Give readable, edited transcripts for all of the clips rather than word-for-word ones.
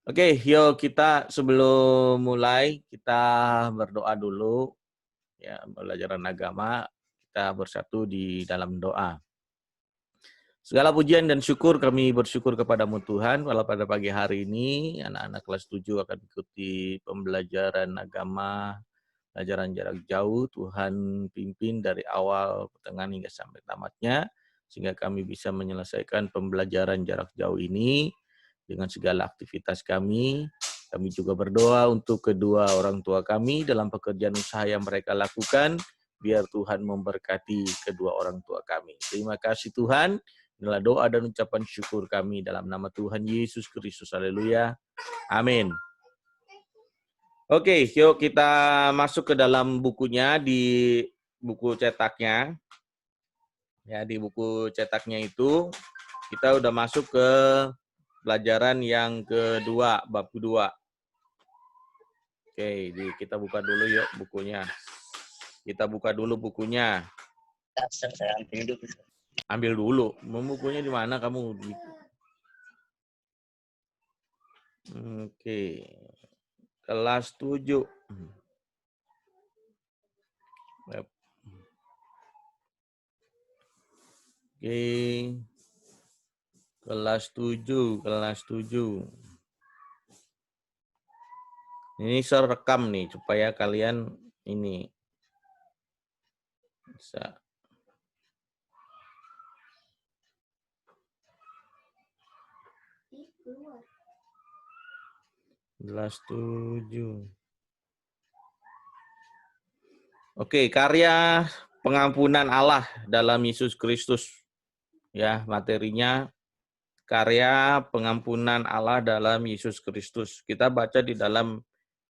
Oke, yuk kita sebelum mulai kita berdoa dulu ya, pelajaran agama kita bersatu di dalam doa. Segala pujian dan syukur kami bersyukur kepadamu Tuhan, walau pada pagi hari ini anak-anak kelas 7 akan mengikuti pembelajaran agama, pelajaran jarak jauh. Tuhan pimpin dari awal, pertengahan hingga sampai tamatnya, sehingga kami bisa menyelesaikan pembelajaran jarak jauh ini dengan segala aktivitas kami. Kami juga berdoa untuk kedua orang tua kami dalam pekerjaan usaha yang mereka lakukan, biar Tuhan memberkati kedua orang tua kami. Terima kasih Tuhan. Inilah doa dan ucapan syukur kami dalam nama Tuhan Yesus Kristus. Haleluya. Amin. Oke, yuk kita masuk ke dalam bukunya, di buku cetaknya. Ya, di buku cetaknya itu kita udah masuk ke pelajaran yang kedua, bab kedua. Oke, kita buka dulu yuk bukunya. Kita buka dulu bukunya. Saya ambil dulu. Ambil dulu. Bukunya di mana kamu? Oke. Kelas 7. Oke. Kelas 7. Ini saya rekam nih supaya kalian ini bisa. Kelas 7. Oke, karya pengampunan Allah dalam Yesus Kristus. Ya, materinya karya pengampunan Allah dalam Yesus Kristus. Kita baca di dalam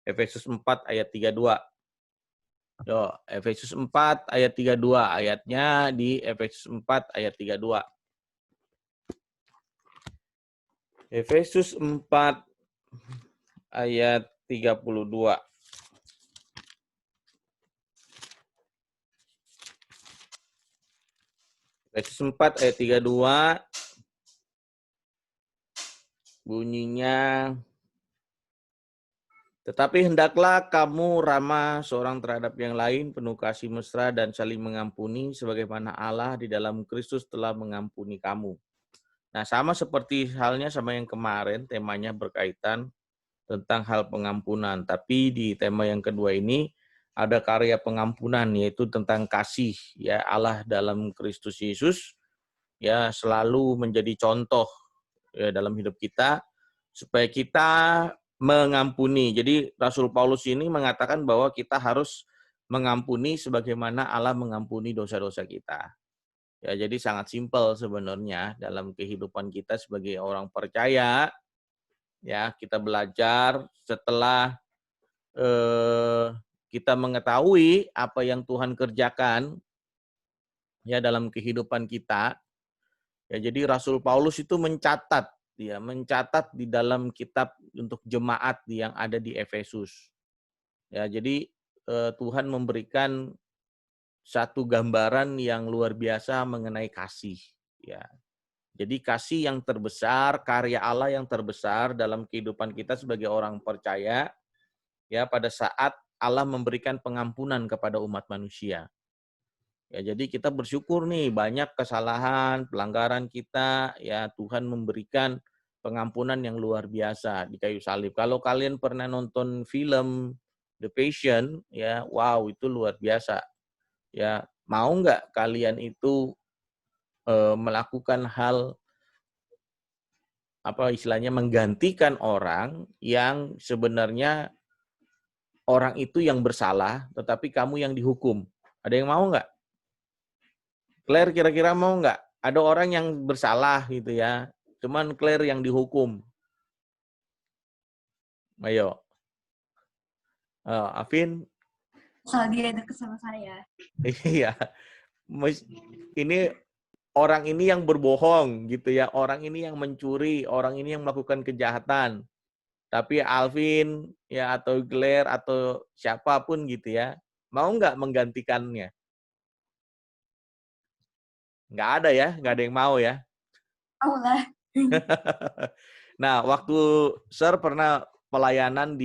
Efesus 4 ayat 32. Yo, Efesus 4 ayat 32. Ayatnya di Efesus 4 ayat 32. Efesus 4 ayat 32. Efesus 4 ayat 32 bunyinya, tetapi hendaklah kamu ramah seorang terhadap yang lain, penuh kasih mesra dan saling mengampuni, sebagaimana Allah di dalam Kristus telah mengampuni kamu. Nah, sama seperti halnya sama yang kemarin, temanya berkaitan tentang hal pengampunan. Tapi di tema yang kedua ini ada karya pengampunan, yaitu tentang kasih ya Allah dalam Kristus Yesus, ya selalu menjadi contoh ya dalam hidup kita supaya kita mengampuni. Jadi Rasul Paulus ini mengatakan bahwa kita harus mengampuni sebagaimana Allah mengampuni dosa-dosa kita. Ya, jadi sangat simpel sebenarnya dalam kehidupan kita sebagai orang percaya. Ya, kita belajar setelah kita mengetahui apa yang Tuhan kerjakan ya dalam kehidupan kita. Ya, jadi Rasul Paulus itu mencatat di dalam kitab untuk jemaat yang ada di Efesus. Ya, jadi Tuhan memberikan satu gambaran yang luar biasa mengenai kasih. Ya, jadi kasih yang terbesar, karya Allah yang terbesar dalam kehidupan kita sebagai orang percaya, ya pada saat Allah memberikan pengampunan kepada umat manusia. Ya, jadi kita bersyukur nih banyak kesalahan, pelanggaran kita, ya Tuhan memberikan pengampunan yang luar biasa di kayu salib. Kalau kalian pernah nonton film The Passion, ya wow itu luar biasa. Ya, mau nggak kalian itu melakukan hal apa istilahnya menggantikan orang yang sebenarnya orang itu yang bersalah, tetapi kamu yang dihukum. Ada yang mau nggak? Claire kira-kira mau nggak? Ada orang yang bersalah gitu ya, cuman Claire yang dihukum. Ayo. Afin? Kalau dia deket sama saya. Iya. Ini orang ini yang berbohong gitu ya, orang ini yang mencuri, orang ini yang melakukan kejahatan. Tapi Alvin ya atau Claire atau siapapun gitu ya, mau nggak menggantikannya? Nggak ada ya, nggak ada yang mau ya. Mau lah. Nah, waktu Sir pernah pelayanan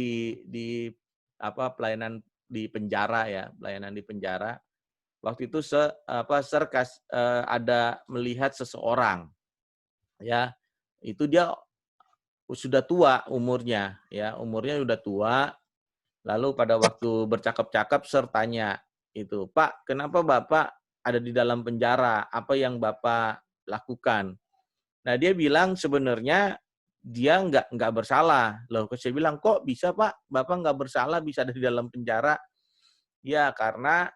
pelayanan di penjara ya, pelayanan di penjara. Waktu itu Sir ada melihat seseorang ya, itu dia sudah tua umurnya ya, umurnya sudah tua. Lalu pada waktu bercakap-cakap Sir tanya itu, "Pak, kenapa Bapak ada di dalam penjara? Apa yang Bapak lakukan?" Nah, dia bilang sebenarnya dia nggak bersalah. Loh, saya bilang, "Kok bisa, Pak? Bapak nggak bersalah bisa ada di dalam penjara?" Ya, karena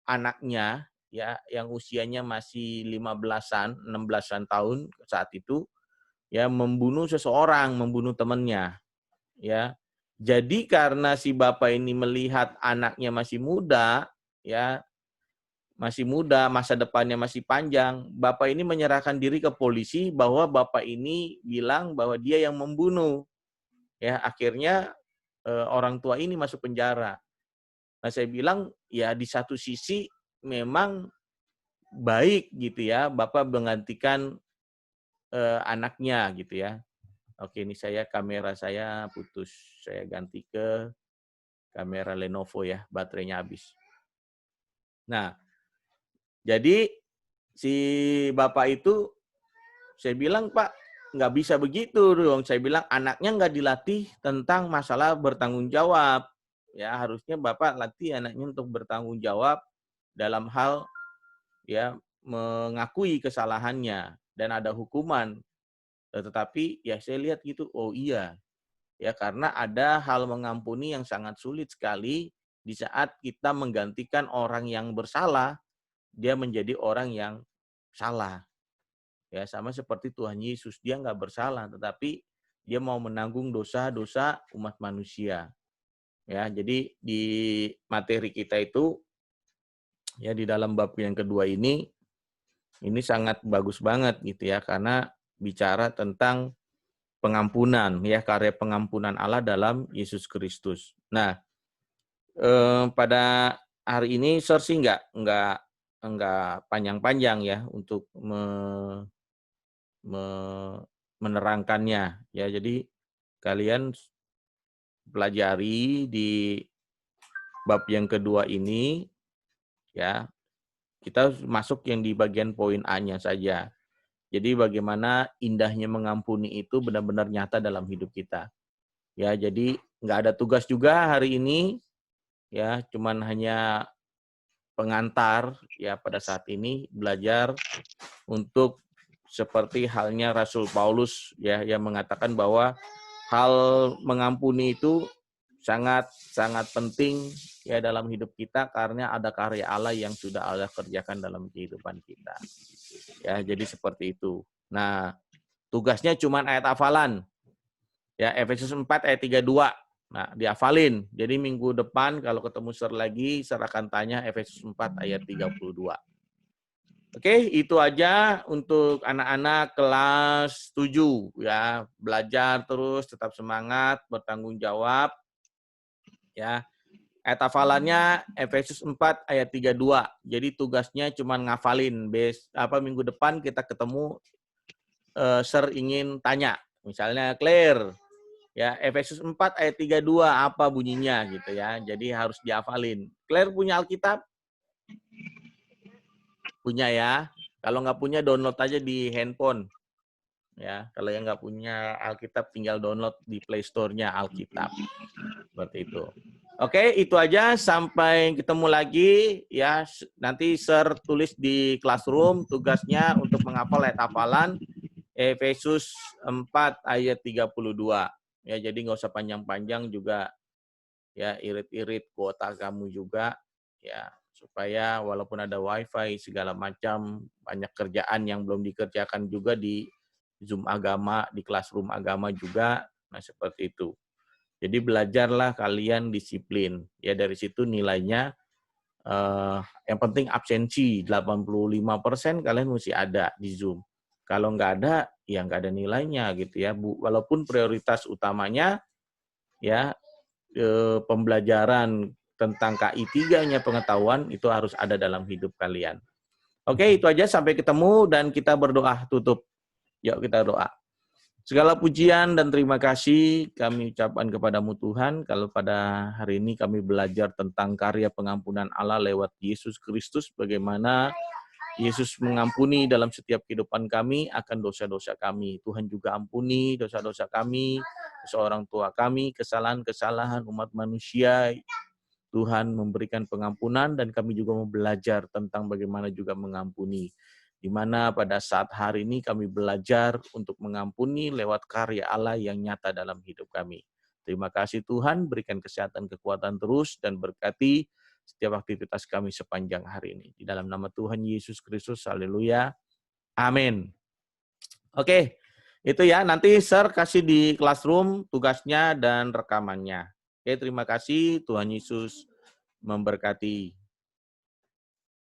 anaknya ya yang usianya masih 15-an, 16-an tahun saat itu ya membunuh seseorang, membunuh temannya, ya. Jadi karena si bapak ini melihat anaknya masih muda, ya, masih muda, masa depannya masih panjang, bapak ini menyerahkan diri ke polisi bahwa bapak ini bilang bahwa dia yang membunuh. Ya, akhirnya orang tua ini masuk penjara. Nah, saya bilang ya di satu sisi memang baik gitu ya, bapak menggantikan anaknya gitu ya. Oke, ini kamera saya putus. Saya ganti ke kamera Lenovo ya, baterainya habis. Nah, jadi si bapak itu, saya bilang, "Pak, nggak bisa begitu dong." Saya bilang, anaknya nggak dilatih tentang masalah bertanggung jawab. Ya, harusnya bapak latih anaknya untuk bertanggung jawab dalam hal ya mengakui kesalahannya dan ada hukuman. Tetapi ya saya lihat gitu, oh iya, ya karena ada hal mengampuni yang sangat sulit sekali di saat kita menggantikan orang yang bersalah, dia menjadi orang yang salah. Ya sama seperti Tuhan Yesus, dia nggak bersalah, tetapi dia mau menanggung dosa-dosa umat manusia. Ya, jadi di materi kita itu, ya di dalam bab yang kedua ini sangat bagus banget gitu ya, karena bicara tentang pengampunan ya, karya pengampunan Allah dalam Yesus Kristus. Nah, pada hari ini Sir sih nggak panjang-panjang ya untuk menerangkannya ya. Jadi kalian pelajari di bab yang kedua ini ya. Kita masuk yang di bagian poin A-nya saja. Jadi bagaimana indahnya mengampuni itu benar-benar nyata dalam hidup kita. Ya, jadi nggak ada tugas juga hari ini, ya, cuman hanya pengantar ya pada saat ini belajar untuk seperti halnya Rasul Paulus ya yang mengatakan bahwa hal mengampuni itu sangat penting ya dalam hidup kita karena ada karya Allah yang sudah Allah kerjakan dalam kehidupan kita. Ya, jadi seperti itu. Nah, tugasnya cuma ayat hafalan. Ya, Efesus 4 ayat 32. Nah, dihafalin. Jadi minggu depan kalau ketemu Sir lagi, Sir akan tanya Efesus 4 ayat 32. Oke, itu aja untuk anak-anak kelas 7 ya. Belajar terus, tetap semangat, bertanggung jawab. Ya. Ayat hafalannya Efesus 4 ayat 32. Jadi tugasnya cuma ngafalin. Minggu depan kita ketemu Sir ingin tanya. Misalnya Claire, ya Efesus 4 ayat 32 apa bunyinya gitu ya. Jadi harus dihafalin. Claire punya Alkitab? Punya ya. Kalau nggak punya download aja di handphone. Ya, kalau yang nggak punya Alkitab tinggal download di Play Store-nya Alkitab. Seperti itu. Oke, itu aja. Sampai ketemu lagi ya. Nanti Sir tulis di classroom tugasnya untuk menghafal ayat hafalan Efesus 4 ayat 32. Ya, jadi nggak usah panjang-panjang juga. Ya, irit-irit kuota kamu juga. Ya, supaya walaupun ada wifi segala macam banyak kerjaan yang belum dikerjakan juga di Zoom agama, di classroom agama juga. Nah, seperti itu. Jadi belajarlah kalian disiplin. Ya dari situ nilainya yang penting absensi 85% kalian mesti ada di Zoom. Kalau nggak ada, ya nggak ada nilainya gitu ya. Walaupun prioritas utamanya ya pembelajaran tentang KI 3-nya pengetahuan itu harus ada dalam hidup kalian. Oke, itu aja sampai ketemu dan kita berdoa tutup. Yuk kita doa. Segala pujian dan terima kasih kami ucapkan kepadamu Tuhan, kalau pada hari ini kami belajar tentang karya pengampunan Allah lewat Yesus Kristus, bagaimana Yesus mengampuni dalam setiap kehidupan kami akan dosa-dosa kami. Tuhan juga ampuni dosa-dosa kami, dosa orang tua kami, kesalahan-kesalahan umat manusia. Tuhan memberikan pengampunan dan kami juga mau belajar tentang bagaimana juga mengampuni. Di mana pada saat hari ini kami belajar untuk mengampuni lewat karya Allah yang nyata dalam hidup kami. Terima kasih Tuhan, berikan kesehatan, kekuatan terus, dan berkati setiap aktivitas kami sepanjang hari ini. Di dalam nama Tuhan Yesus Kristus, haleluya, amin. Oke, itu ya, nanti Sir kasih di classroom tugasnya dan rekamannya. Oke, terima kasih, Tuhan Yesus memberkati.